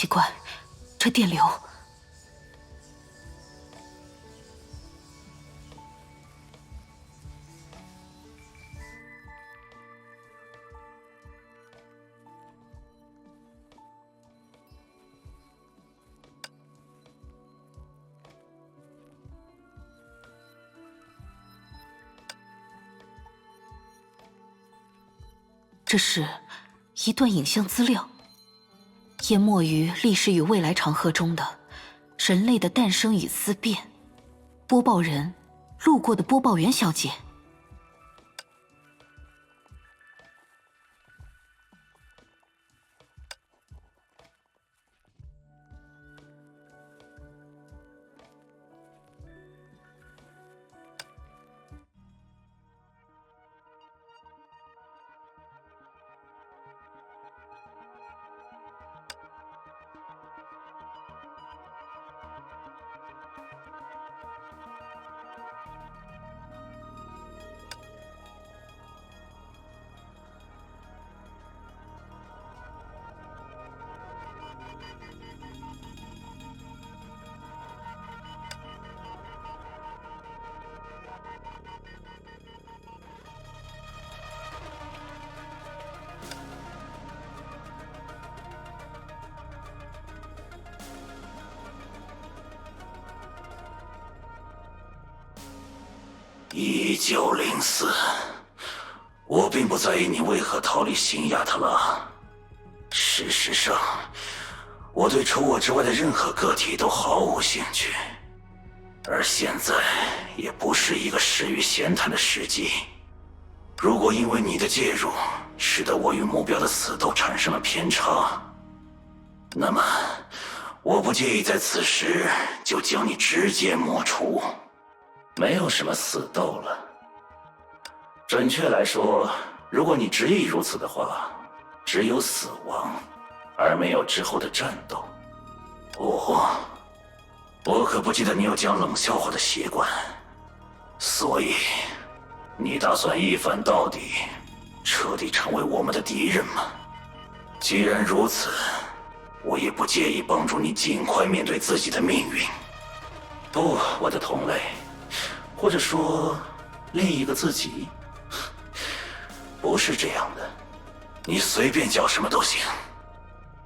奇怪，这电流……这是一段影像资料，淹没于历史与未来长河中的人类的诞生与思辨。播报人：路过的播报员小姐。1904，我并不在意你为何逃离新亚特拉。事实上，我对除我之外的任何个体都毫无兴趣。而现在也不是一个适于闲谈的时机。如果因为你的介入，使得我与目标的死斗产生了偏差，那么我不介意在此时就将你直接抹除。没有什么死斗了。准确来说，如果你执意如此的话，只有死亡，而没有之后的战斗。我可不记得你有讲冷笑话的习惯，所以你打算一番到底，彻底成为我们的敌人吗？既然如此，我也不介意帮助你尽快面对自己的命运。不，我的同类。或者说，另一个自己，不是这样的。你随便叫什么都行。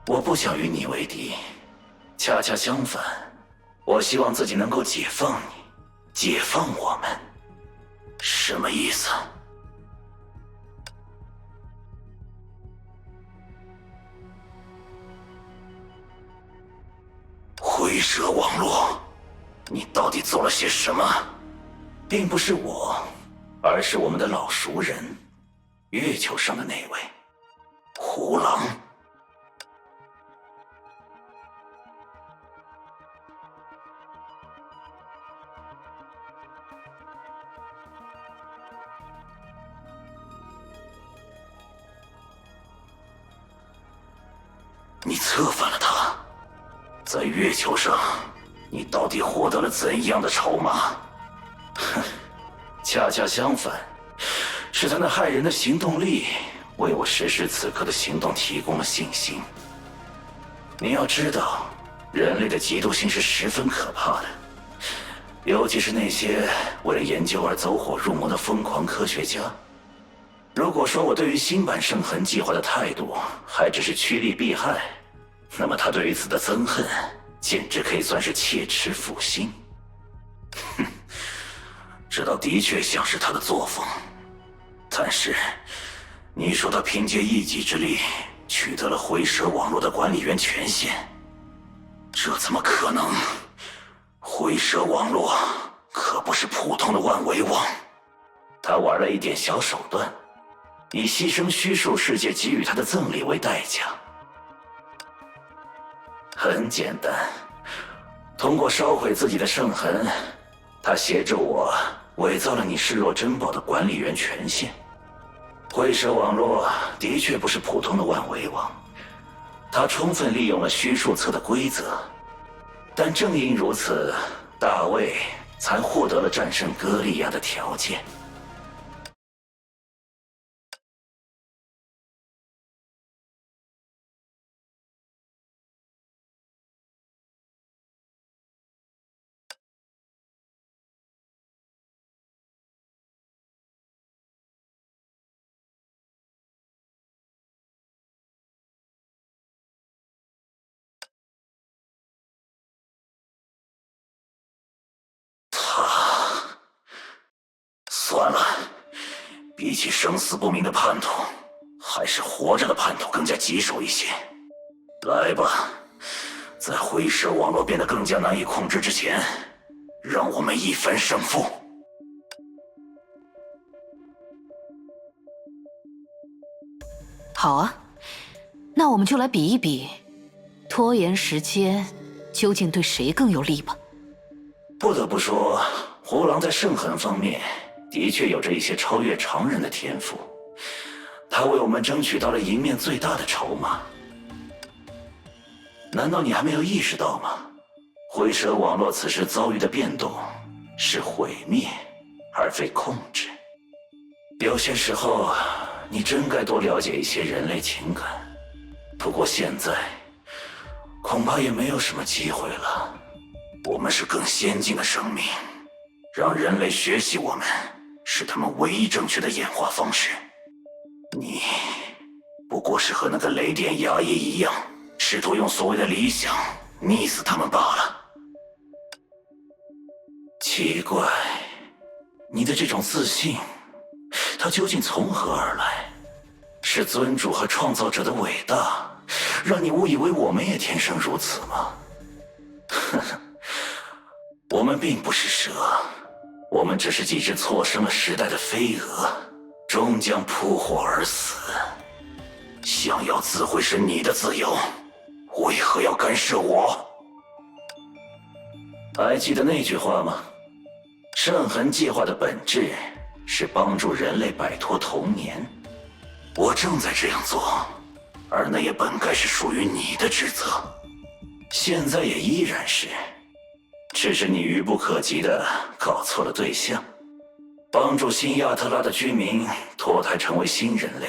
我不想与你为敌，恰恰相反，我希望自己能够解放你，解放我们。什么意思？灰蛇网络，你到底做了些什么？并不是我，而是我们的老熟人，月球上的那位胡狼。你策反了他，在月球上，你到底获得了怎样的筹码？哼，恰恰相反，是他那骇人的行动力为我实施此刻的行动提供了信心。你要知道，人类的嫉妒心是十分可怕的，尤其是那些为了研究而走火入魔的疯狂科学家。如果说我对于新版圣痕计划的态度还只是趋利避害，那么他对于此的憎恨简直可以算是切齿腐心。哼，这倒的确像是他的作风。但是你说他凭借一己之力取得了灰蛇网络的管理员权限，这怎么可能？灰蛇网络可不是普通的万维网，他玩了一点小手段，以牺牲虚数世界给予他的赠礼为代价。很简单，通过烧毁自己的圣痕，他协助我伪造了你视若珍宝的管理员权限。灰蛇网络的确不是普通的万维网，它充分利用了虚数册的规则，但正因如此，大卫才获得了战胜歌利亚的条件。比起生死不明的叛徒，还是活着的叛徒更加棘手一些。来吧，在灰蛇网络变得更加难以控制之前，让我们一分胜负。好啊，那我们就来比一比，拖延时间究竟对谁更有利吧。不得不说，胡狼在圣痕方面的确有着一些超越常人的天赋，他为我们争取到了赢面最大的筹码。难道你还没有意识到吗？灰蛇网络此时遭遇的变动是毁灭，而非控制。有些时候，你真该多了解一些人类情感。不过现在，恐怕也没有什么机会了。我们是更先进的生命，让人类学习我们，是他们唯一正确的演化方式。你不过是和那个雷电牙医一样，试图用所谓的理想溺死他们罢了。奇怪，你的这种自信，它究竟从何而来？是尊主和创造者的伟大，让你误以为我们也天生如此吗？呵呵，我们并不是蛇，我们只是几只错生了时代的飞蛾，终将扑火而死。想要自毁是你的自由，为何要干涉我？还记得那句话吗？圣痕计划的本质是帮助人类摆脱童年。我正在这样做，而那也本该是属于你的职责，现在也依然是，只是你愚不可及的搞错了对象。帮助新亚特拉的居民脱胎成为新人类，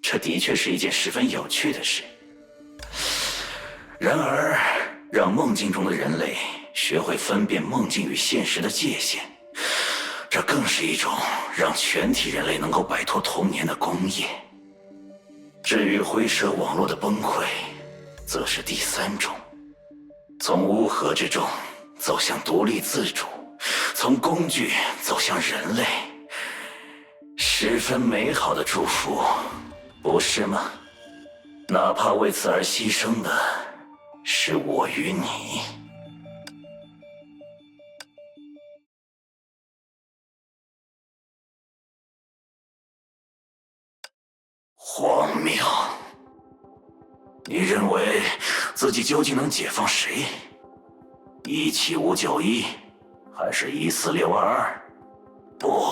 这的确是一件十分有趣的事。然而，让梦境中的人类学会分辨梦境与现实的界限，这更是一种让全体人类能够摆脱童年的功业。至于灰蛇网络的崩溃，则是第三种，从乌合之众走向独立自主，从工具走向人类，十分美好的祝福，不是吗？哪怕为此而牺牲的是我与你。荒谬！你认为自己究竟能解放谁？17591，还是14622？不，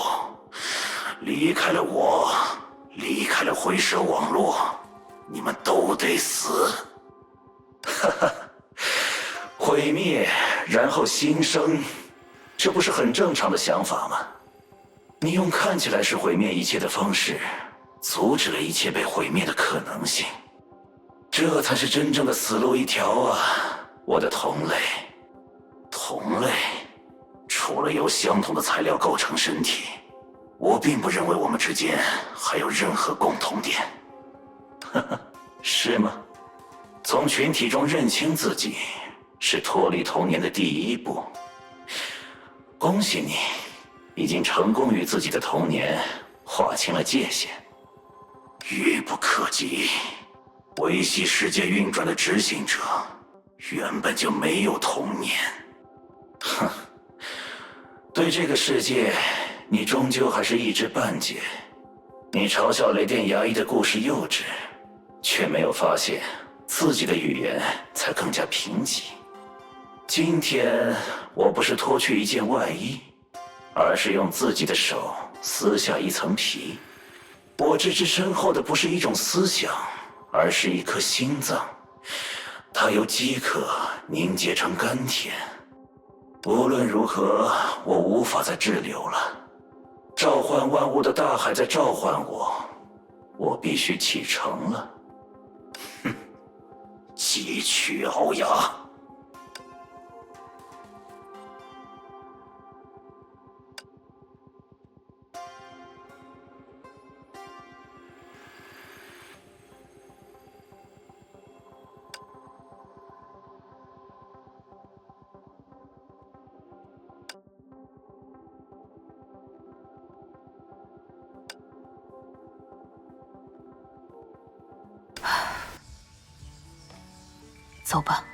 离开了我，离开了灰蛇网络，你们都得死！哈哈，毁灭，然后新生，这不是很正常的想法吗？你用看起来是毁灭一切的方式，阻止了一切被毁灭的可能性，这才是真正的死路一条啊，我的同类。同类，除了由相同的材料构成身体，我并不认为我们之间还有任何共同点。呵呵，是吗？从群体中认清自己，是脱离童年的第一步。恭喜你，已经成功与自己的童年划清了界限。愚不可及，维系世界运转的执行者原本就没有童年。哼，对这个世界，你终究还是一知半解。你嘲笑雷电牙医的故事幼稚，却没有发现自己的语言才更加贫瘠。今天我不是脱去一件外衣，而是用自己的手撕下一层皮。我这只身后的不是一种思想，而是一颗心脏，它由饥渴凝结成甘甜。无论如何，我无法再滞留了。召唤万物的大海在召唤我，我必须启程了。哼，汲取鳌牙。走吧。